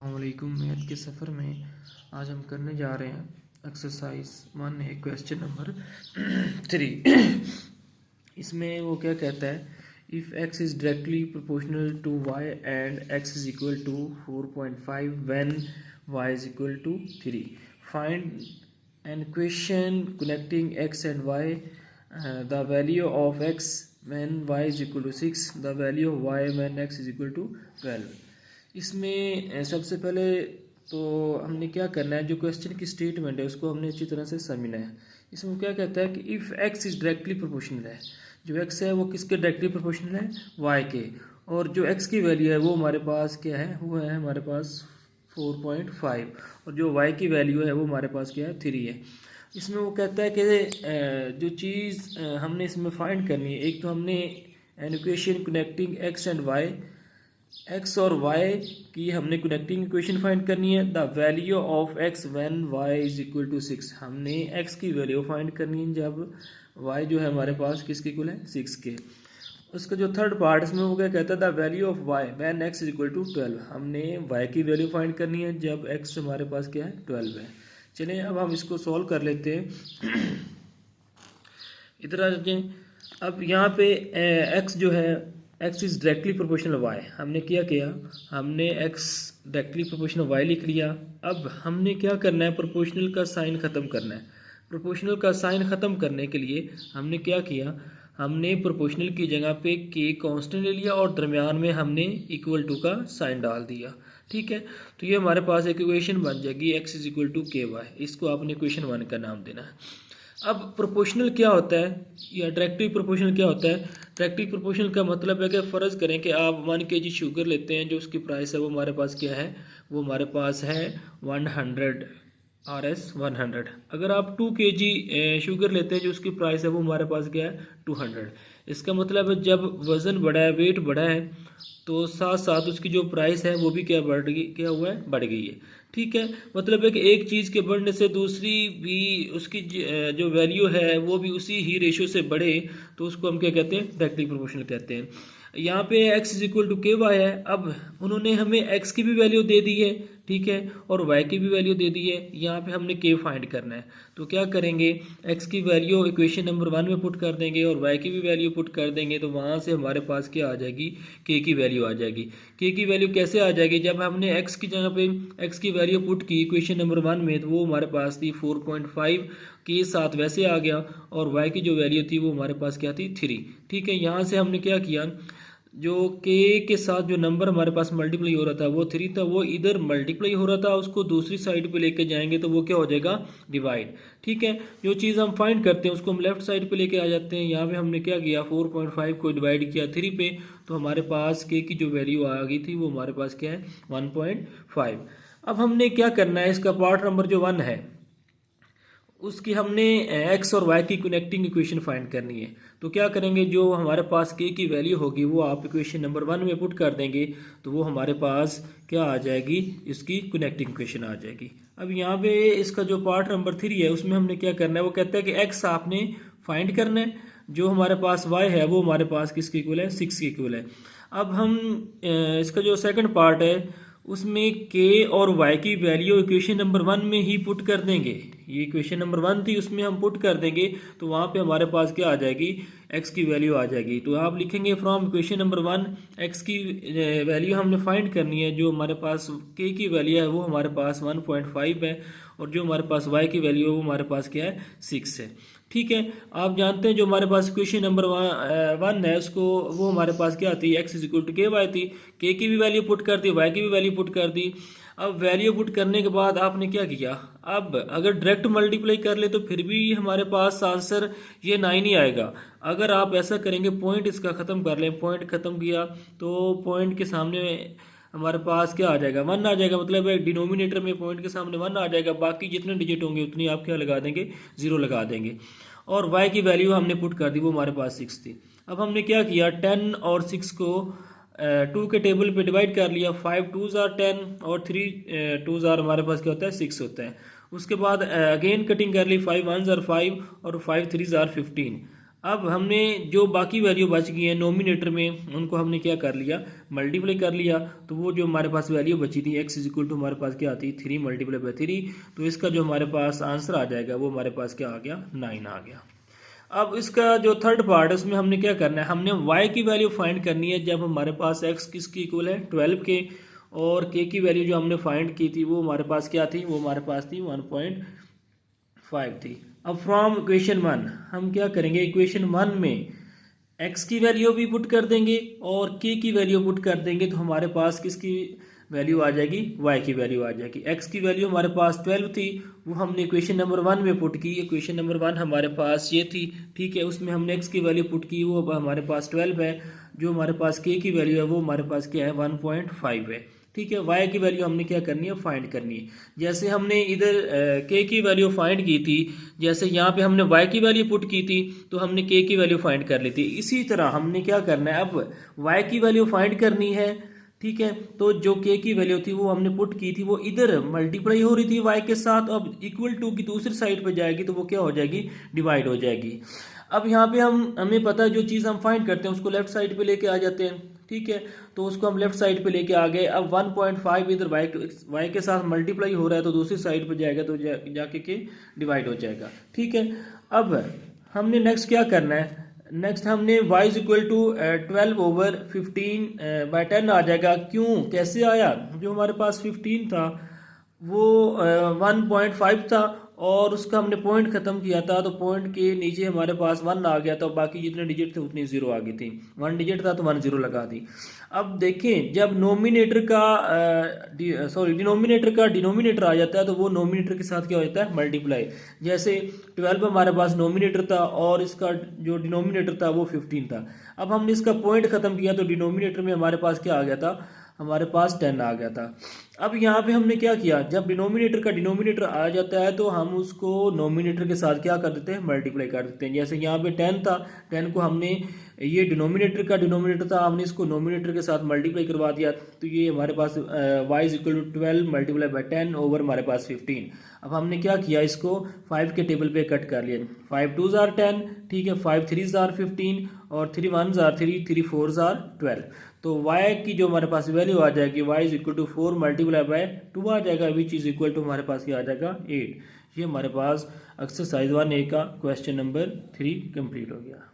अस्सलामुअलैकुम। मैथ के सफ़र में आज हम करने जा रहे हैं एक्सरसाइज 1 है, क्वेश्चन नंबर 3। इसमें वो क्या कहता है, if x is directly proportional to y and x is equal to 4.5 when y is equal to 3, find an equation connecting x and y, the value of x when y is equal to 6, the value of y when x is equal to 12। इसमें सबसे पहले तो हमने क्या करना है, जो question की स्टेटमेंट है उसको हमने अच्छी तरह से समझना है। इसमें क्या कहता है कि if x is directly proportional है, जो x है वो किसके डायरेक्टली प्रोपोर्शनल है, y के, और जो x की वैल्यू है वो हमारे पास क्या है, वो है हमारे पास 4.5, और जो y की वैल्यू है वो हमारे पास क्या है, 3 है। इसमें वो कहता है कि जो चीज़ हमने इसमें फाइंड करनी है, एक तो हमने N equation connecting x and y, x और y की हमने कनेक्टिंग इक्वेशन फाइंड करनी है। The value of x when y is equal to 6, हमने x की वैल्यू फाइंड करनी है जब y जो है हमारे पास किसके इक्वल है, 6 के। उसका जो थर्ड पार्ट इसमें वो क्या कहता है, the value of y when x is equal to 12, हमने y की वैल्यू फाइंड करनी है जब x हमारे पास क्या है, 12 है। चलिए अब हम इसको सॉल्व कर लेते हैं। इधर आ जाए। अब यहाँ पे x जो है, x is directly proportional y, हमने किया हमने x डायरेक्टली प्रोपोर्शनल y लिख लिया। अब हमने क्या करना है, प्रोपोर्शनल का साइन ख़त्म करना है। प्रोपोर्शनल का साइन ख़त्म करने के लिए हमने क्या किया, हमने प्रोपोर्शनल की जगह पे k कांस्टेंट ले लिया और दरमियान में हमने इक्वल टू का साइन डाल दिया। ठीक है, तो ये हमारे पास एक इक्वेशन बन जाएगी x इज इक्वल टू के वाई। इसको आपने इक्वेशन 1 का नाम देना है। अब प्रोपोर्शनल क्या होता है या डायरेक्टिव प्रोपोर्शनल क्या होता है? डायरेक्टिव प्रोपोर्शनल का मतलब है कि फ़र्ज़ करें कि आप 1 kg शुगर लेते हैं, जो उसकी प्राइस है वो हमारे पास क्या है, वो हमारे पास है 100 RS 100। अगर आप 2 kg शुगर लेते हैं, जो उसकी प्राइस है वो हमारे पास क्या है, 200। इसका मतलब है जब वज़न बढ़ा है, वेट बढ़ा है, तो साथ साथ उसकी जो प्राइस है वो भी क्या बढ़ गई, क्या हुआ है, बढ़ गई है। ठीक है, मतलब है कि एक चीज़ के बढ़ने से दूसरी भी उसकी जो वैल्यू है वो भी उसी ही रेशो से बढ़े, तो उसको हम क्या कहते हैं, डायरेक्टली प्रोपोर्शनल कहते हैं। यहाँ पे x इज इक्वल टू के वाई है। अब उन्होंने हमें x की भी वैल्यू दे दी है, ठीक है, और y की भी वैल्यू दे दी है। यहाँ पे हमने k फाइंड करना है, तो क्या करेंगे, x की वैल्यू इक्वेशन नंबर 1 में पुट कर देंगे और y की भी वैल्यू पुट कर देंगे, तो वहाँ से हमारे पास क्या आ जाएगी, k की वैल्यू आ जाएगी। k की वैल्यू कैसे आ जाएगी, जब हमने x की जगह पे x की वैल्यू पुट की इक्वेशन नंबर 1 में, तो वो हमारे पास थी 4.5 के साथ वैसे आ गया, और y की जो वैल्यू थी वो हमारे पास क्या थी, 3। ठीक है, यहाँ से हमने क्या किया, जो k के साथ जो नंबर हमारे पास मल्टीप्लाई हो रहा था वो 3 था, वो इधर मल्टीप्लाई हो रहा था, उसको दूसरी साइड पे लेके जाएंगे तो वो क्या हो जाएगा, डिवाइड। ठीक है, जो चीज़ हम फाइंड करते हैं उसको हम लेफ्ट साइड पे लेके आ जाते हैं। यहाँ पे हमने क्या किया, 4.5 को डिवाइड किया 3 पे, तो हमारे पास k की जो वैल्यू आ गई थी वो हमारे पास क्या है, 1.5। अब हमने क्या करना है, इसका पार्ट नंबर जो 1 है उसकी हमने x और y की कनेक्टिंग इक्वेशन फाइंड करनी है। तो क्या करेंगे, जो हमारे पास k की वैल्यू होगी वो आप इक्वेशन नंबर 1 में पुट कर देंगे, तो वो हमारे पास क्या आ जाएगी, इसकी कनेक्टिंग इक्वेशन आ जाएगी। अब यहाँ पे इसका जो पार्ट नंबर 3 है उसमें हमने क्या करना है, वो कहता है कि x आपने फाइंड करना है, जो हमारे पास y है वो हमारे पास किसके इक्वल है, 6 के इक्वल है। अब हम इसका जो सेकंड पार्ट है उसमें k और y की वैल्यू इक्वेशन नंबर 1 में ही पुट कर देंगे। ये इक्वेशन नंबर 1 थी, उसमें हम पुट कर देंगे, तो वहाँ पे हमारे पास क्या आ जाएगी, x की वैल्यू आ जाएगी। तो आप लिखेंगे फ्रॉम इक्वेशन नंबर 1, x की वैल्यू हमने फाइंड करनी है, जो हमारे पास k की वैल्यू है वो हमारे पास 1.5 है, और जो हमारे पास y की वैल्यू है वो हमारे पास क्या है, 6 है। ठीक है, आप जानते हैं जो हमारे पास इक्वेशन नंबर 1 है उसको, वो हमारे पास क्या आती है, x इज इक्वल टू के वाई थी। k की भी वैल्यू पुट कर दी, y की भी वैल्यू पुट कर दी। अब वैल्यू पुट करने के बाद आपने क्या किया, अब अगर डायरेक्ट मल्टीप्लाई कर ले तो फिर भी हमारे पास आंसर ये 9 ही आएगा। अगर आप ऐसा करेंगे, पॉइंट इसका ख़त्म कर लें, पॉइंट ख़त्म किया तो पॉइंट के सामने हमारे पास क्या आ जाएगा, 1 आ जाएगा, मतलब डिनोमिनेटर में पॉइंट के सामने 1 आ जाएगा, बाकी जितने डिजिट होंगे उतनी आप क्या लगा देंगे, 0 लगा देंगे। और y की वैल्यू हमने पुट कर दी, वो हमारे पास 6 थी। अब हमने क्या किया, 10 और 6 को 2 के टेबल पे डिवाइड कर लिया, 5 2 ज़ार 10 और 3 2 ज़ार हमारे पास क्या होता है, 6 होता है। उसके बाद अगेन कटिंग कर ली, 5 1 ज़ार 5 और 5 3 ज़ार 15। अब हमने जो बाकी वैल्यू बच गई है नोमिनेटर में, उनको हमने क्या कर लिया, मल्टीप्लाई कर लिया। तो वो जो हमारे पास वैल्यू बची थी x इक्वल टू हमारे पास क्या आती, 3 मल्टीप्लाई बाई 3। तो इसका जो हमारे पास आंसर आ जाएगा वो हमारे पास क्या आ गया, 9 आ गया। अब इसका जो थर्ड पार्ट है उसमें हमने क्या करना है, हमने y की वैल्यू फाइंड करनी है जब हमारे पास x किसकी इक्वल है, 12 के, और k की वैल्यू जो हमने फाइंड की थी वो हमारे पास क्या थी, वो हमारे पास थी 1.5 थी। अब फ्रॉम इक्वेशन 1 हम क्या करेंगे, इक्वेशन 1 में x की वैल्यू भी पुट कर देंगे और k की वैल्यू पुट कर देंगे। तो हमारे पास किसकी वैल्यू आ जाएगी, y की वैल्यू आ जाएगी। x की वैल्यू हमारे पास 12 थी, वो हमने इक्वेशन नंबर 1 में पुट की। इक्वेशन नंबर 1 हमारे पास ये थी, ठीक है, उसमें हमने x की वैल्यू पुट की, वो हमारे पास 12 है। जो हमारे पास k की वैल्यू है वो हमारे पास क्या है, 1.5 है, ठीक है। y की वैल्यू हमने क्या करनी है, फाइंड करनी है। जैसे हमने इधर k की वैल्यू फाइंड की थी, जैसे यहाँ पे हमने y की वैल्यू पुट की थी, तो हमने k की वैल्यू फाइंड कर ली थी। इसी तरह हमने क्या करना है, अब y की वैल्यू फाइंड करनी है, ठीक है। तो जो k की वैल्यू थी वो हमने पुट की थी, वो इधर मल्टीप्लाई हो रही थी y के साथ, अब इक्वल टू की दूसरी साइड पे जाएगी तो वो क्या हो जाएगी, डिवाइड हो जाएगी। अब यहाँ पे हमें पता है जो चीज़ हम फाइंड करते हैं उसको लेफ्ट साइड पे लेके आ जाते हैं, ठीक है। तो उसको हम लेफ्ट साइड पे लेके आ गए। अब 1.5 इधर y के साथ मल्टीप्लाई हो रहा है तो दूसरी साइड पे जाएगा, तो जाके के डिवाइड हो जाएगा, ठीक है। अब हमने नेक्स्ट क्या करना है, नेक्स्ट हमने y इज इक्वल टू 12/15/10 आ जाएगा। क्यों, कैसे आया, जो हमारे पास 15 था वो 1.5 था और उसका हमने पॉइंट खत्म किया था, तो पॉइंट के नीचे हमारे पास 1 आ गया, तो बाकी जितने डिजिट थे उतनी जीरो आ गई थी। 1 डिजिट था तो 1 जीरो लगा दी। अब देखें जब नोमिनेटर का डिनोमिनेटर का डिनोमिनेटर आ जाता है तो वो नोमिनेटर के साथ क्या हो जाता है, मल्टीप्लाई। जैसे 12 हमारे पास नोमिनेटर था और इसका जो डिनोमिनेटर था वो 15 था। अब हमने इसका पॉइंट खत्म किया तो डिनोमिनेटर में हमारे पास क्या आ गया था, हमारे पास 10 आ गया था। अब यहाँ पे हमने क्या किया, जब डिनोमिनेटर का डिनोमिनेटर आ जाता है तो हम उसको नोमिनेटर के साथ क्या कर देते हैं, मल्टीप्लाई कर देते हैं। जैसे यहाँ पे 10 था, 10 को हमने, ये डिनोमिनेटर का डिनोमिनेटर था, हमने इसको नोमिनेटर के साथ मल्टीप्लाई करवा दिया, तो ये हमारे पास y is equal to 12 multiply by 10 over हमारे पास 15। अब हमने क्या किया, इसको 5 के टेबल पे कट कर लिया। 5 2 जार 10, ठीक है, 5 3 जार 15 और 3 1 जार 3, 3 4 जार 12। तो y की जो हमारे पास वैल्यू आ जाएगी, y is equal to 4 multiply by 2 आ जाएगा, विच इज इक्वल टू हमारे पास ये आ जाएगा 8। ये हमारे पास एक्सरसाइज 1A का क्वेश्चन नंबर 3 कंप्लीट हो गया।